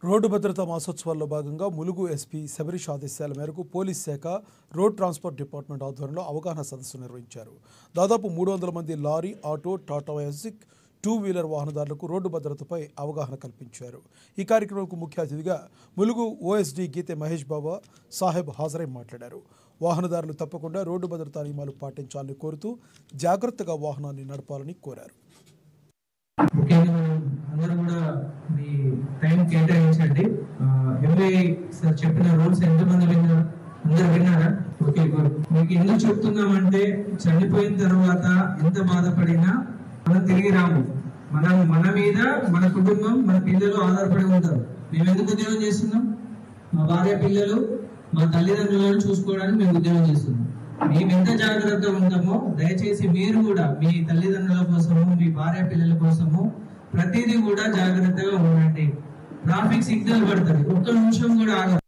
Road భద్రతా మాసోత్సవాల్లో భాగంగా Mulugu SP Shabarish ఆదేశాల మేరకు పోలీస్ శాఖ రోడ్ ట్రాన్స్పోర్ట్ డిపార్ట్మెంట్ ఆధ్వర్యంలో అవగాహన సదస్సు నిర్వహించారు. దాదాపు 300 మంది lorry, auto, Tata magic, two wheeler వాహనదారులకు రోడ్డు భద్రతపై అవగాహన కల్పించారు. ఈ కార్యక్రమంకు ముఖ్య అతిథిగా ములుగు ఓఎస్డీ గీతే మహేష్ బాబా సాహెబ్ హాజరై మాట్లాడారు. వాహనదారులు తప్పకుండా రోడ్డు భద్రతా నియమాలు పాటించాలని కోరుతూ జాగ్రత్తగా వాహనాన్ని నడపాలని కోరారు. అందరూ కూడా మీ టైం కేటాయించండి. ఎంబీ సార్ చెప్పిన రూల్స్ ఎంతమంది విన్నారు? అందరు విన్నారా? Okay, good. మీకు ఎందుకు చెప్తున్నామంటే చనిపోయిన తర్వాత ఎంత బాధపడినా మనం తిరిగి రాము. మన మీద మన కుటుంబం, మన పిల్లలు ఆధారపడి ఉంటారు. మేము ఎందుకు ఉద్యోగం చేస్తున్నాం? మా భార్య, పిల్లలు, మా తల్లిదండ్రులను చూసుకోవడానికి మేము ఉద్యోగం చేస్తున్నాం. మేము ఎంత జాగ్రత్తగా ఉంటామో దయచేసి మీరు కూడా మీ తల్లిదండ్రుల కోసము, మీ భార్య పిల్లల కోసము ప్రతిదీ కూడా జాగ్రత్తగా ఉండండి. ట్రాఫిక్ సిగ్నల్ పడుతుంది, ఒక్క నిమిషం కూడా ఆగదు.